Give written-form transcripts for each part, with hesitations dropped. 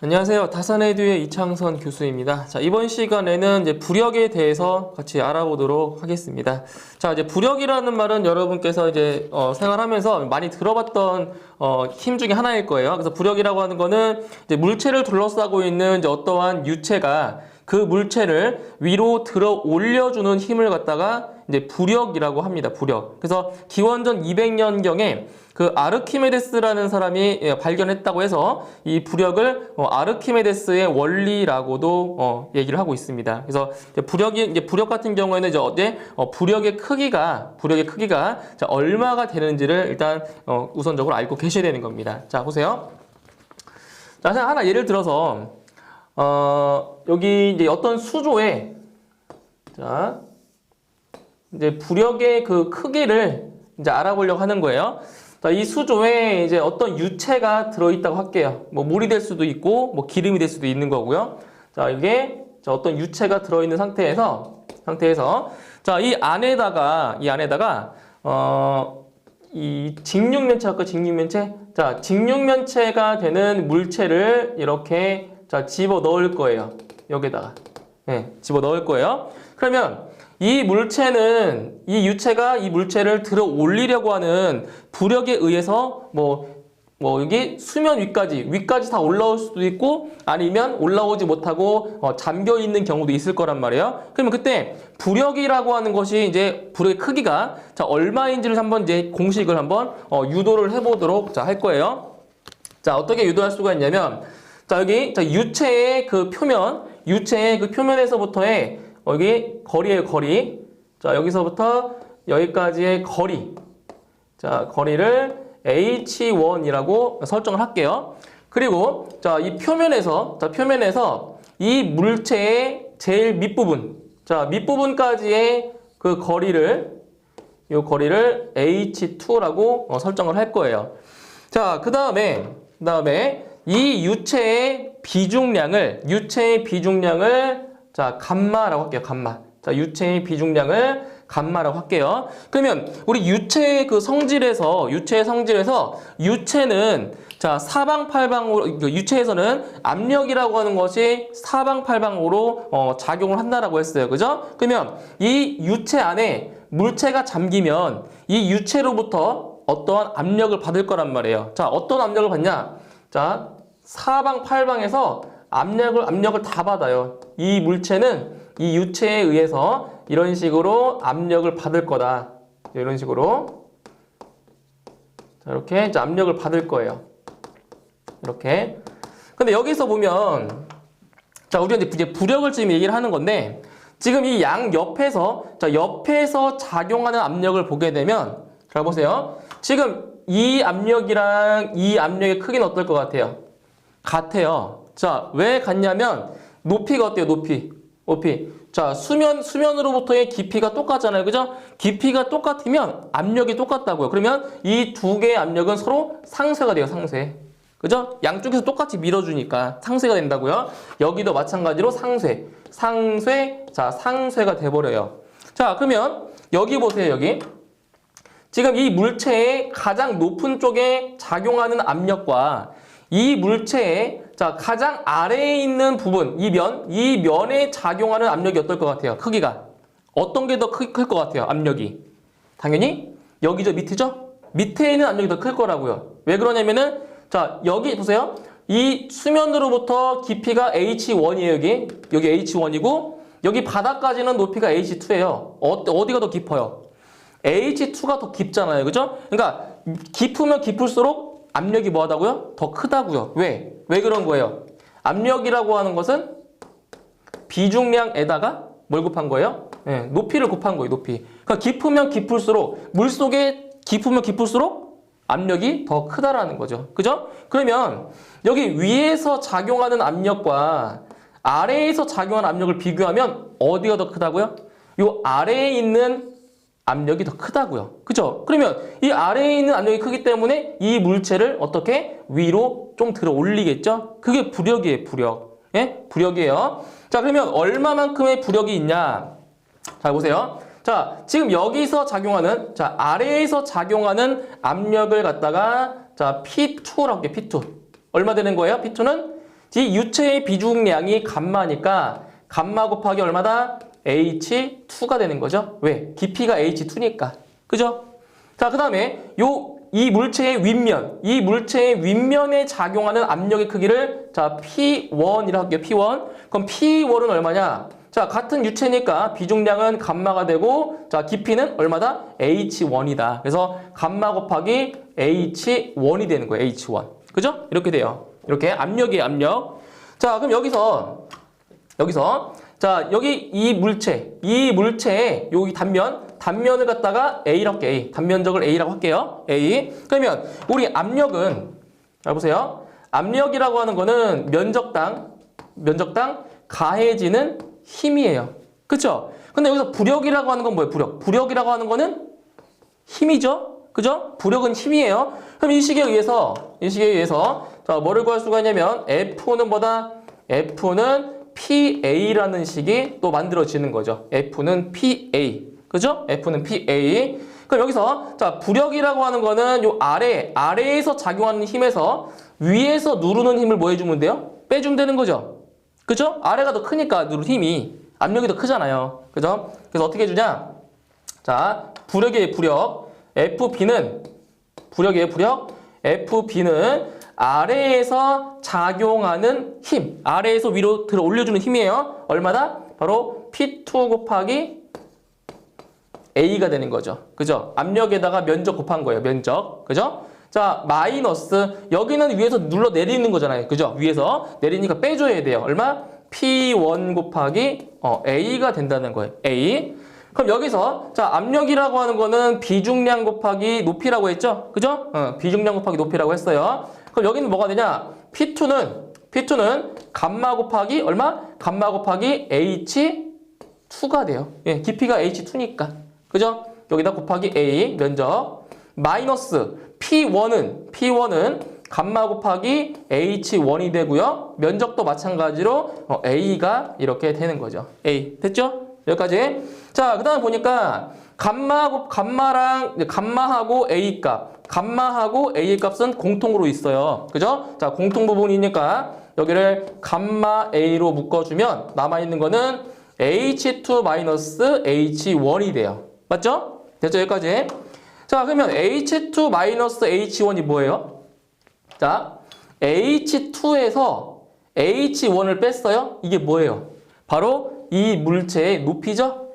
안녕하세요. 다산에듀의 이창선 교수입니다. 자, 이번 시간에는 이제 부력에 대해서 같이 알아보도록 하겠습니다. 자, 이제 부력이라는 말은 여러분께서 이제 생활하면서 많이 들어봤던 힘 중에 하나일 거예요. 그래서 부력이라고 하는 거는 이제 물체를 둘러싸고 있는 이제 어떠한 유체가 그 물체를 위로 들어 올려주는 힘을 갖다가 이제 부력이라고 합니다. 부력. 그래서 기원전 200년경에 그 아르키메데스라는 사람이 발견했다고 해서 이 부력을 아르키메데스의 원리라고도 얘기를 하고 있습니다. 그래서 이제 부력 같은 경우에는 이제 부력의 크기가 자, 얼마가 되는지를 일단 우선적으로 알고 계셔야 되는 겁니다. 자, 보세요. 자, 하나 예를 들어서 여기 이제 어떤 수조에 자, 이제 부력의 그 크기를 이제 알아보려고 하는 거예요. 자, 이 수조에 이제 어떤 유체가 들어있다고 할게요. 뭐 물이 될 수도 있고, 뭐 기름이 될 수도 있는 거고요. 자, 이게 어떤 유체가 들어있는 상태에서 자, 이 안에다가 이 직육면체 할까 직육면체? 자, 직육면체가 되는 물체를 이렇게 자, 집어 넣을 거예요. 여기다가. 네, 집어 넣을 거예요. 그러면 이 물체는 이 유체가 이 물체를 들어 올리려고 하는 부력에 의해서 여기 수면 위까지 다 올라올 수도 있고 아니면 올라오지 못하고 잠겨 있는 경우도 있을 거란 말이에요. 그러면 그때 부력이라고 하는 것이 이제 부력의 크기가 자 얼마인지를 한번 이제 공식을 한번 유도를 해보도록 자 할 거예요. 자 어떻게 유도할 수가 있냐면 자 여기 자 유체의 그 표면에서부터의 여기 거리예요, 거리. 자, 여기서부터 여기까지의 거리. 자, 거리를 H1이라고 설정을 할게요. 그리고 자, 이 표면에서 이 물체의 제일 밑부분. 자, 밑부분까지의 그 거리를 H2라고 설정을 할 거예요. 자, 그다음에 이 유체의 비중량을 자, 감마라고 할게요. 감마. 자, 유체의 비중량을 감마라고 할게요. 그러면 우리 유체의 성질에서 유체는 자, 사방팔방으로 유체에서는 압력이라고 하는 것이 사방팔방으로 작용을 한다라고 했어요. 그죠? 그러면 이 유체 안에 물체가 잠기면 이 유체로부터 어떠한 압력을 받을 거란 말이에요. 자, 어떤 압력을 받냐? 자, 사방팔방에서 압력을 다 받아요. 이 물체는 이 유체에 의해서 이런 식으로 압력을 받을 거다. 이런 식으로. 자, 이렇게 이제 압력을 받을 거예요. 이렇게. 근데 여기서 보면, 자, 우리가 이제 부력을 지금 얘기를 하는 건데, 지금 이 양 옆에서 작용하는 압력을 보게 되면, 잘 보세요. 지금 이 압력이랑 이 압력의 크기는 어떨 것 같아요? 같아요. 자, 왜 같냐면 높이가 어때요? 높이. 자, 수면으로부터의 깊이가 똑같잖아요. 그죠? 깊이가 똑같으면 압력이 똑같다고요. 그러면 이 두 개의 압력은 서로 상쇄가 돼요. 상쇄. 그죠? 양쪽에서 똑같이 밀어주니까 상쇄가 된다고요. 여기도 마찬가지로 상쇄. 자, 상쇄가 돼버려요. 자, 그러면 여기 보세요. 여기. 지금 이 물체의 가장 높은 쪽에 작용하는 압력과 이 물체의 자, 가장 아래에 있는 부분, 이 면에 작용하는 압력이 어떨 것 같아요? 크기가. 어떤 게 더 클 것 같아요? 압력이. 당연히 여기죠, 밑이죠? 밑에 있는 압력이 더 클 거라고요. 왜 그러냐면은 자, 여기 보세요. 이 수면으로부터 깊이가 H1이에요, 여기 H1이고 여기 바닥까지는 높이가 H2예요. 어디가 더 깊어요? H2가 더 깊잖아요. 그죠? 그러니까 깊으면 깊을수록 압력이 뭐하다고요? 더 크다고요. 왜 그런 거예요? 압력이라고 하는 것은 비중량에다가 뭘 곱한 거예요? 네, 높이를 곱한 거예요. 높이. 그러니까 깊으면 깊을수록 물속에 깊으면 깊을수록 압력이 더 크다라는 거죠. 그죠? 그러면 여기 위에서 작용하는 압력과 아래에서 작용하는 압력을 비교하면 어디가 더 크다고요? 요 아래에 있는 압력이 더 크다고요. 그죠? 그러면 이 아래에 있는 압력이 크기 때문에 이 물체를 어떻게 위로 좀 들어 올리겠죠? 그게 부력이에요, 부력. 예? 부력이에요. 자, 그러면 얼마만큼의 부력이 있냐? 자, 보세요. 자, 지금 여기서 작용하는, 자, 아래에서 작용하는 압력을 갖다가, 자, P2라고 할게요, P2. 얼마 되는 거예요? P2는 이 유체의 비중량이 감마니까 감마 곱하기 얼마다? H2가 되는 거죠. 왜? 깊이가 H2니까. 그죠? 자, 그 다음에 이 물체의 윗면, 이 물체의 윗면에 작용하는 압력의 크기를 자, P1이라고 할게요. P1. 그럼 P1은 얼마냐? 자, 같은 유체니까 비중량은 감마가 되고 자, 깊이는 얼마다? H1이다. 그래서 감마 곱하기 H1이 되는 거예요. H1. 그죠? 이렇게 돼요. 이렇게 압력이에요, 압력. 자, 그럼 여기서 자, 여기 이 물체의 여기 단면을 갖다가 A라고 할게요. A. 단면적을 A라고 할게요. A. 그러면 우리 압력은 자, 보세요. 압력이라고 하는 거는 면적당 가해지는 힘이에요. 그쵸? 근데 여기서 부력이라고 하는 건 뭐예요? 부력이라고 하는 거는 힘이죠? 그죠? 부력은 힘이에요. 그럼 이 식에 의해서 자, 뭐를 구할 수가 있냐면 F는 뭐다? F는 PA라는 식이 또 만들어지는 거죠. F는 PA. 그죠? F는 PA. 그럼 여기서 자, 부력이라고 하는 거는 요 아래에서 작용하는 힘에서 위에서 누르는 힘을 뭐 해주면 돼요? 빼주면 되는 거죠. 그죠? 아래가 더 크니까 누르는 힘이 압력이 더 크잖아요. 그죠? 그래서 어떻게 해주냐? 자, 부력이에요, 부력. FB는 부력이에요, 부력. FB는 아래에서 작용하는 힘, 아래에서 위로 들어 올려주는 힘이에요. 얼마다? 바로 P2 곱하기 A가 되는 거죠. 그죠? 압력에다가 면적 곱한 거예요. 면적. 그죠? 자, 마이너스. 여기는 위에서 눌러 내리는 거잖아요. 그죠? 위에서 내리니까 빼줘야 돼요. 얼마? P1 곱하기 A가 된다는 거예요. A. 그럼 여기서 자, 압력이라고 하는 거는 비중량 곱하기 높이라고 했죠? 그죠? 비중량 곱하기 높이라고 했어요. 그럼 여기는 뭐가 되냐? P2는 감마 곱하기 얼마? 감마 곱하기 H2가 돼요. 예, 깊이가 H2니까. 그죠? 여기다 곱하기 A 면적 마이너스 P1은 감마 곱하기 H1이 되고요. 면적도 마찬가지로 A가 이렇게 되는 거죠. A. 됐죠? 여기까지. 자, 그 다음 보니까 감마하고 A 값. 감마하고 A 값은 공통으로 있어요. 그죠? 자, 공통 부분이니까 여기를 감마 A로 묶어주면 남아있는 거는 H2-H1이 돼요. 맞죠? 됐죠? 여기까지. 자, 그러면 H2-H1이 뭐예요? 자, H2에서 H1을 뺐어요? 이게 뭐예요? 바로 이 물체의 높이죠?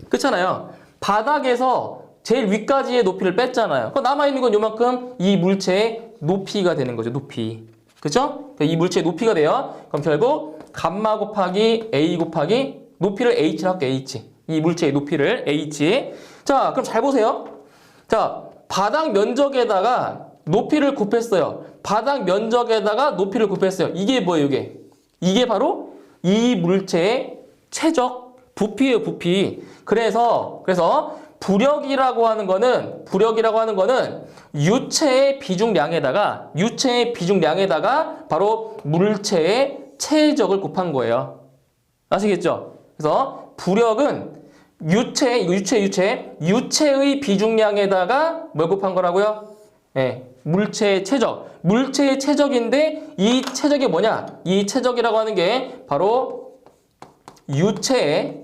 그렇잖아요. 바닥에서 제일 위까지의 높이를 뺐잖아요. 그럼 남아있는 건 요만큼 이 물체의 높이가 되는 거죠. 높이. 그죠? 이 물체의 높이가 돼요. 그럼 결국 감마 곱하기 A 곱하기 높이를 H라고 할게요. H. 이 물체의 높이를 H. 자, 그럼 잘 보세요. 자, 바닥 면적에다가 높이를 곱했어요. 바닥 면적에다가 높이를 곱했어요. 이게 뭐예요, 이게? 이게 바로 이 물체의 최적 부피예요, 부피. 그래서 부력이라고 하는 거는 유체의 비중량에다가 바로 물체의 체적을 곱한 거예요. 아시겠죠? 그래서 부력은 유체의 비중량에다가 뭘 곱한 거라고요? 네, 물체의 최적. 물체의 최적인데 이 최적이 뭐냐? 이 최적이라고 하는 게 바로 유체의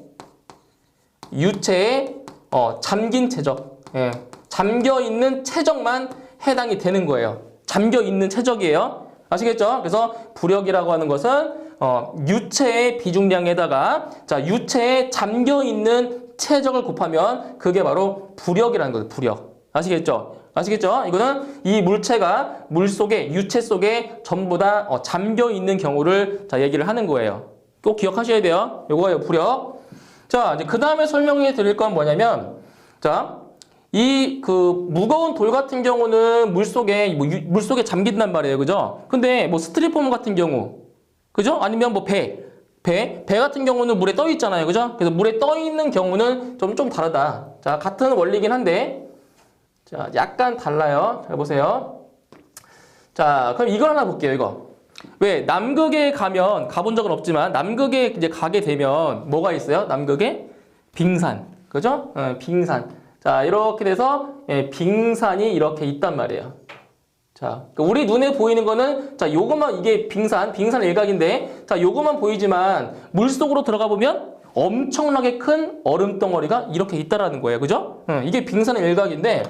잠긴 최적. 예, 잠겨 있는 최적만 해당이 되는 거예요. 잠겨 있는 최적이에요. 아시겠죠? 그래서 부력이라고 하는 것은 유체의 비중량에다가 자, 유체에 잠겨 있는 최적을 곱하면 그게 바로 부력이라는 거예요. 부력. 아시겠죠? 이거는 이 물체가 물 속에 유체 속에 전부 다 잠겨 있는 경우를 자, 얘기를 하는 거예요. 꼭 기억하셔야 돼요. 요거예요, 부력. 자, 이제 그 다음에 설명해 드릴 건 뭐냐면, 자, 이 무거운 돌 같은 경우는 물속에 잠긴단 말이에요. 그죠? 근데 뭐 스티로폼 같은 경우, 그죠? 아니면 뭐 배 같은 경우는 물에 떠 있잖아요. 그죠? 그래서 물에 떠 있는 경우는 좀 다르다. 자, 같은 원리긴 한데, 자, 약간 달라요. 잘 보세요. 자, 그럼 이걸 하나 볼게요, 이거. 왜 남극에 가본 적은 없지만 남극에 이제 가게 되면 뭐가 있어요? 남극에 빙산, 그죠? 빙산. 자, 이렇게 돼서 빙산이 이렇게 있단 말이에요. 자, 우리 눈에 보이는 거는, 자, 요것만, 이게 빙산 일각인데, 자, 요것만 보이지만, 물속으로 들어가 보면 엄청나게 큰 얼음 덩어리가 이렇게 있다라는 거예요. 그죠? 이게 빙산의 일각인데,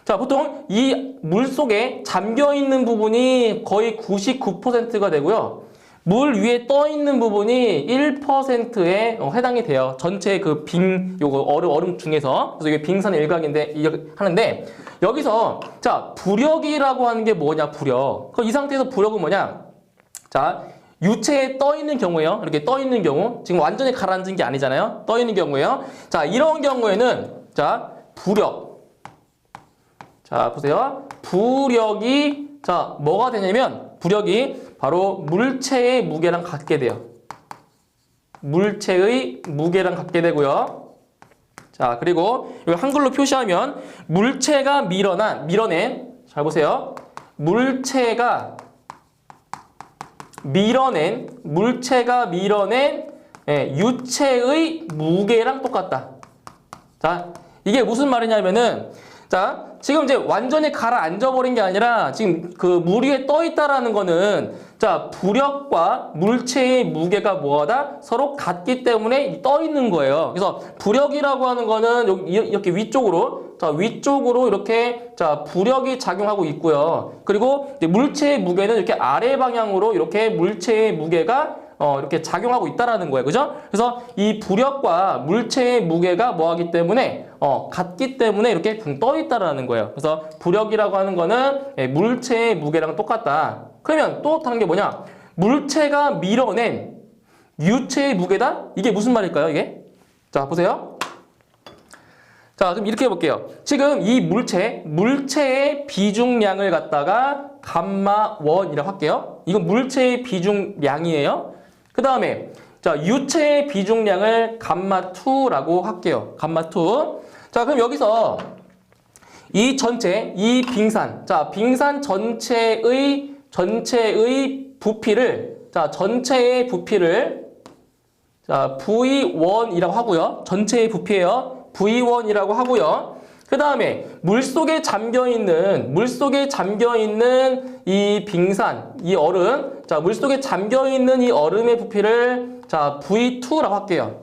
자, 보통 이 물속에 잠겨 있는 부분이 거의 99%가 되고요. 물 위에 떠 있는 부분이 1%에 해당이 돼요. 전체 그 요거 얼음 중에서. 그래서 이게 빙산의 일각인데, 하는데, 여기서, 자, 부력이라고 하는 게 뭐냐, 부력. 이 상태에서 부력은 뭐냐? 자, 유체에 떠 있는 경우에요. 이렇게 떠 있는 경우. 지금 완전히 가라앉은 게 아니잖아요. 떠 있는 경우에요. 자, 이런 경우에는, 자, 부력. 자, 보세요. 부력이, 자, 뭐가 되냐면, 부력이 바로 물체의 무게랑 같게 돼요. 물체의 무게랑 같게 되고요. 자, 그리고 이거 한글로 표시하면 물체가 밀어낸, 잘 보세요. 물체가 밀어낸 유체의 무게랑 똑같다. 자, 이게 무슨 말이냐면은, 자, 지금 이제 완전히 가라앉아 버린 게 아니라 지금 그 물 위에 떠 있다라는 거는, 자, 부력과 물체의 무게가 뭐하다? 서로 같기 때문에 떠 있는 거예요. 그래서 부력이라고 하는 거는 이렇게 위쪽으로, 자, 위쪽으로 이렇게, 자, 부력이 작용하고 있고요. 그리고 물체의 무게는 이렇게 아래 방향으로 이렇게 물체의 무게가 이렇게 작용하고 있다라는 거예요. 그죠? 그래서 이 부력과 물체의 무게가 뭐하기 때문에, 같기 때문에 이렇게 붕 떠 있다라는 거예요. 그래서 부력이라고 하는 거는 물체의 무게랑 똑같다. 그러면 또 다른 게 뭐냐? 물체가 밀어낸 유체의 무게다? 이게 무슨 말일까요, 이게? 자, 보세요. 자, 그럼 이렇게 해볼게요. 지금 이 물체의 비중량을 갖다가 감마1이라고 할게요. 이건 물체의 비중량이에요. 그 다음에, 자, 유체의 비중량을 감마2라고 할게요. 감마2. 자, 그럼 여기서 이 전체, 이 빙산, 자, 빙산 전체의 부피를, 자, 전체의 부피를, 자, V1이라고 하고요. 전체의 부피예요. V1이라고 하고요. 그 다음에 물속에 잠겨있는 이 빙산, 이 얼음, 자, 물속에 잠겨있는 이 얼음의 부피를, 자, V2라고 할게요.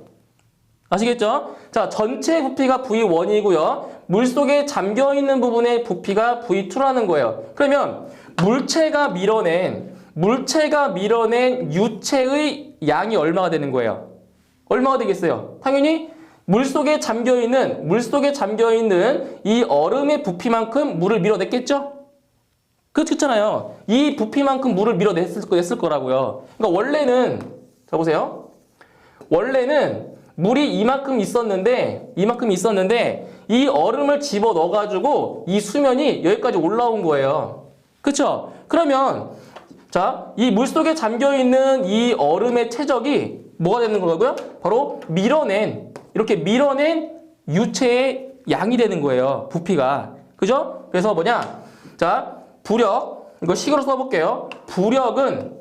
아시겠죠? 자, 전체 부피가 V1이고요. 물속에 잠겨있는 부분의 부피가 V2라는 거예요. 그러면 물체가 밀어낸 유체의 양이 얼마가 되는 거예요? 얼마가 되겠어요? 당연히 물속에 잠겨있는 이 얼음의 부피만큼 물을 밀어냈겠죠? 그렇잖아요. 이 부피만큼 물을 밀어냈을 거라고요. 그러니까 원래는, 자, 보세요. 원래는 물이 이만큼 있었는데 이 얼음을 집어 넣어가지고 이 수면이 여기까지 올라온 거예요. 그쵸? 그러면, 자, 이 물속에 잠겨있는 이 얼음의 최적이 뭐가 되는 거고요? 바로 이렇게 밀어낸 유체의 양이 되는 거예요. 부피가. 그죠? 그래서 뭐냐? 자, 부력. 이거 식으로 써볼게요. 부력은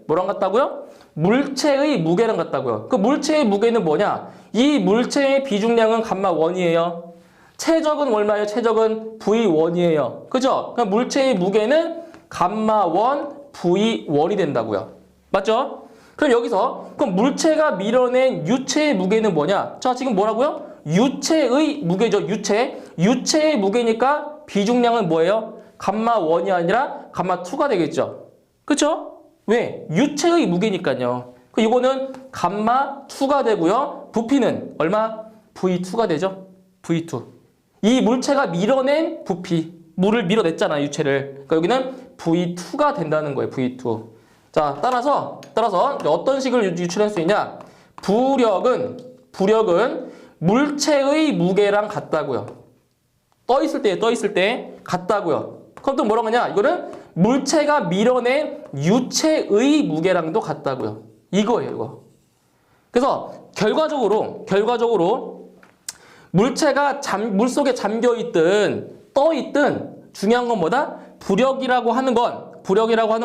뭐랑 같다고요? 물체의 무게랑 같다고요. 그 물체의 무게는 뭐냐? 이 물체의 비중량은 감마1이에요. 최적은 얼마예요? 최적은 V1이에요. 그죠? 그럼 물체의 무게는 감마1 V1이 된다고요. 맞죠? 그럼 여기서 그럼 물체가 밀어낸 유체의 무게는 뭐냐? 자, 지금 뭐라고요? 유체의 무게죠. 유체의 무게니까 비중량은 뭐예요? 감마1이 아니라 감마2가 되겠죠. 그쵸? 왜? 유체의 무게니까요. 이거는 감마2가 되고요. 부피는 얼마? V2가 되죠. V2. 이 물체가 밀어낸 부피. 물을 밀어냈잖아, 유체를. 그러니까 여기는 V2가 된다는 거예요. V2. 자, 따라서 어떤 식을 유출할 수 있냐? 부력은 물체의 무게랑 같다고요. 떠 있을 때 같다고요. 그럼 또 뭐라고 하냐? 이거는 물체가 밀어낸 유체의 무게랑도 같다고요. 이거예요, 이거. 그래서 결과적으로 물체가 물속에 잠겨 있든 떠 있든 중요한 건 뭐다? 부력이라고 하는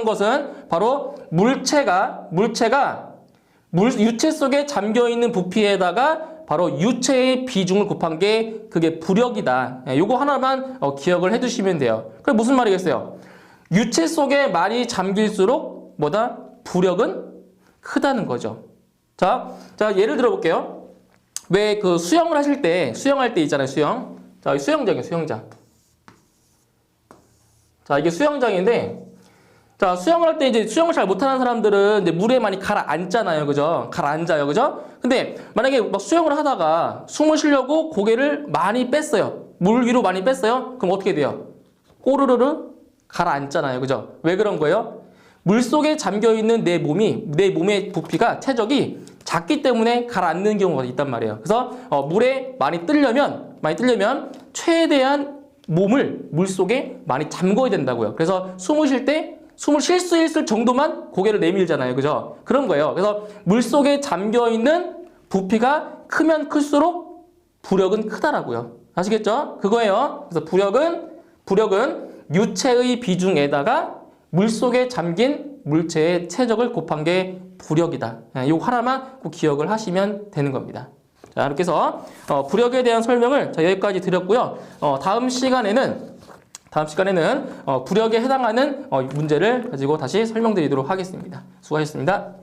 것은 바로 물체가 유체 속에 잠겨 있는 부피에다가 바로 유체의 비중을 곱한 게 그게 부력이다. 요거 하나만 기억을 해두시면 돼요. 그럼 무슨 말이겠어요? 유체 속에 많이 잠길수록 뭐다? 부력은 크다는 거죠. 자, 예를 들어 볼게요. 왜 그 수영을 하실 때, 수영할 때 있잖아요, 수영. 자, 수영장이에요, 수영장. 자, 이게 수영장인데, 자, 수영을 할 때 이제 수영을 잘 못하는 사람들은 이제 물에 많이 가라앉잖아요, 그죠? 가라앉아요, 그죠? 근데 만약에 막 수영을 하다가 숨을 쉬려고 고개를 많이 뺐어요. 물 위로 많이 뺐어요? 그럼 어떻게 돼요? 꼬르르르 가라앉잖아요, 그죠? 왜 그런 거예요? 물 속에 잠겨 있는 내 몸의 부피가 체적이 작기 때문에 가라앉는 경우가 있단 말이에요. 그래서 물에 많이 뜨려면 최대한 몸을 물 속에 많이 잠궈야 된다고요. 그래서 숨을 쉴 때 숨을 쉴 수 있을 정도만 고개를 내밀잖아요. 그죠? 그런 거예요. 그래서 물 속에 잠겨 있는 부피가 크면 클수록 부력은 크다라고요. 아시겠죠? 그거예요. 그래서 부력은 유체의 비중에다가 물 속에 잠긴 물체의 체적을 곱한 게 부력이다. 이거 하나만 꼭 기억을 하시면 되는 겁니다. 자, 이렇게 해서 부력에 대한 설명을 여기까지 드렸고요. 다음 시간에는 부력에 해당하는 문제를 가지고 다시 설명드리도록 하겠습니다. 수고하셨습니다.